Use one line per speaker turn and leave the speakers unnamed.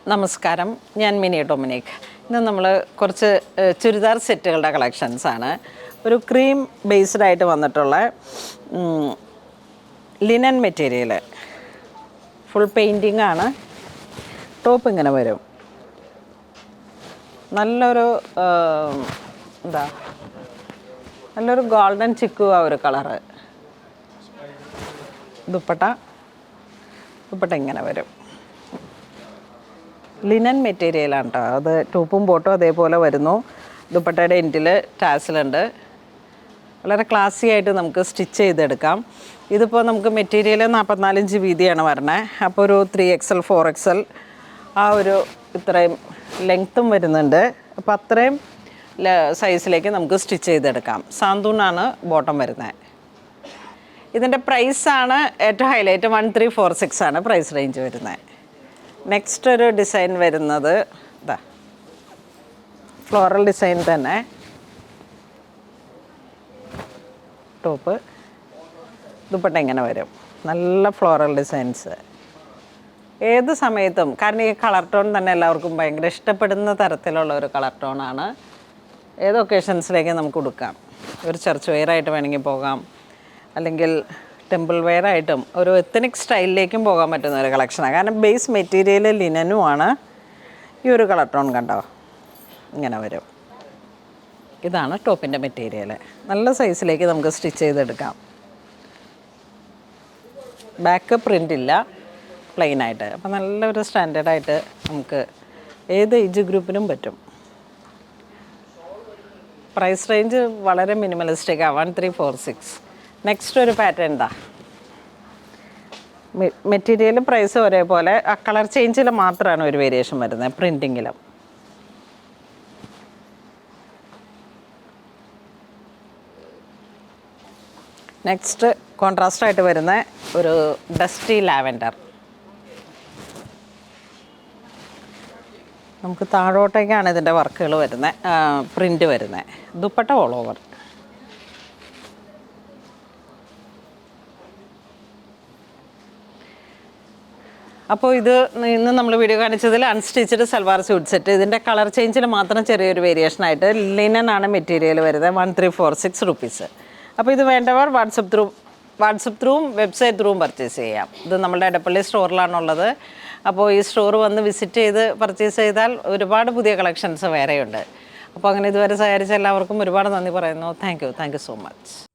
നമസ്കാരം, ഞാൻ mini Dominic. ഇന്ന് നമ്മൾ കുറച്ച് ചുരിദാർ സെറ്റുകളുടെ കളക്ഷൻസാണ്. ഒരു ക്രീം ബേസ്ഡ് ആയിട്ട് വന്നിട്ടുള്ള ലിനൻ മെറ്റീരിയൽ, ഫുൾ പെയിൻറ്റിംഗ് ആണ്. ടോപ്പ് ഇങ്ങനെ വരും. നല്ലൊരു നല്ലൊരു ഗോൾഡൻ ചിക്കു ആ ഒരു കളറ്. ദുപ്പട്ട ഇങ്ങനെ വരും. ലിനൻ മെറ്റീരിയലാണ് കേട്ടോ. അത് ടോപ്പും ബോട്ടും അതേപോലെ വരുന്നു. ദുപ്പട്ടയുടെ എൻഡിൽ ടാസിലുണ്ട്. വളരെ ക്ലാസി ആയിട്ട് നമുക്ക് സ്റ്റിച്ച് ചെയ്തെടുക്കാം. ഇതിപ്പോൾ നമുക്ക് മെറ്റീരിയൽ 44 ഇഞ്ച് വീതിയാണ് വരണത്. അപ്പോൾ ഒരു 3XL 4XL ആ ഒരു ഇത്രയും ലെങ്ത്തും വരുന്നുണ്ട്. അപ്പോൾ അത്രയും സൈസിലേക്ക് നമുക്ക് സ്റ്റിച്ച് ചെയ്തെടുക്കാം. സാന്തൂണാണ് ബോട്ടം വരുന്നത്. ഇതിൻ്റെ പ്രൈസാണ് ഏറ്റവും ഹൈലൈറ്റ്. 1346 ആണ് പ്രൈസ് റേഞ്ച് വരുന്നത്. നെക്സ്റ്റ് ഒരു ഡിസൈൻ വരുന്നത് ഇതാ, ഫ്ലോറൽ ഡിസൈൻ തന്നെ. ടോപ്പ് ദുപ്പട്ട ഇങ്ങനെ വരും. നല്ല ഫ്ലോറൽ ഡിസൈൻസ്. ഏത് സമയത്തും, കാരണം ഈ കളർ ടോൺ തന്നെ എല്ലാവർക്കും ഭയങ്കര ഇഷ്ടപ്പെടുന്ന തരത്തിലുള്ള ഒരു കളർ ടോണാണ്. ഏത് ഒക്കേഷൻസിലേക്ക് നമുക്ക് കൊടുക്കാം. ഒരു ചർച്ച് വെയറായിട്ട് വേണമെങ്കിൽ പോകാം, അല്ലെങ്കിൽ ടെമ്പിൾ വെയറായിട്ടും ഒരു എത്തനിക് സ്റ്റൈലിലേക്കും പോകാൻ പറ്റുന്ന ഒരു കളക്ഷനാണ്. കാരണം ബേസ് മെറ്റീരിയൽ ലിനനുമാണ്. ഈ ഒരു കളർ ടോൺ കണ്ടോ, ഇങ്ങനെ വരും. ഇതാണ് ടോപ്പിൻ്റെ മെറ്റീരിയൽ. നല്ല സൈസിലേക്ക് നമുക്ക് സ്റ്റിച്ച് ചെയ്തെടുക്കാം. ബാക്ക് പ്രിൻ്റ് ഇല്ല, പ്ലെയിനായിട്ട്. അപ്പോൾ നല്ലൊരു സ്റ്റാൻഡേർഡായിട്ട് നമുക്ക് ഏത് ഏജ് ഗ്രൂപ്പിനും പറ്റും. പ്രൈസ് റേഞ്ച് വളരെ മിനിമലിസ്റ്റിക്കാണ്, 1346. നെക്സ്റ്റ് ഒരു പാറ്റേൺ എന്താ, മെറ്റീരിയൽ പ്രൈസ് ഒരേപോലെ, ആ കളർ ചേഞ്ചിൽ മാത്രമാണ് ഒരു വേരിയേഷൻ വരുന്നത്, പ്രിൻറ്റിങ്ങിലും. നെക്സ്റ്റ് കോൺട്രാസ്റ്റായിട്ട് വരുന്ന ഒരു ഡസ്റ്റി ലാവൻഡർ. നമുക്ക് താഴോട്ടേക്കാണ് ഇതിൻ്റെ വർക്കുകൾ വരുന്നത്, പ്രിൻ്റ് വരുന്നത്. Dupatta all over. അപ്പോൾ ഇത് ഇന്ന് നമ്മൾ വീഡിയോ കാണിച്ചതിൽ അൺസ്റ്റിച്ചഡ് സൽവാർ സ്യൂട്ട് സെറ്റ്. ഇതിൻ്റെ കളർ ചേഞ്ചിൽ മാത്രം ചെറിയൊരു വേരിയേഷനായിട്ട് ലിനൻ ആണ് മെറ്റീരിയൽ വരുന്നത്. 1346 റുപ്പീസ്. അപ്പോൾ ഇത് വേണ്ടവർ വാട്സപ്പ് ത്രൂവും വെബ്സൈറ്റ് ത്രൂവും പർച്ചേസ് ചെയ്യാം. ഇത് നമ്മുടെ എടപ്പള്ളി സ്റ്റോറിലാണുള്ളത്. അപ്പോൾ ഈ സ്റ്റോർ വന്ന് വിസിറ്റ് ചെയ്ത് പർച്ചേസ് ചെയ്താൽ ഒരുപാട് പുതിയ കളക്ഷൻസ് വേറെയുണ്ട്. അപ്പോൾ അങ്ങനെ ഇതുവരെ സഹകരിച്ച എല്ലാവർക്കും ഒരുപാട് നന്ദി പറയുന്നു. Thank you so much.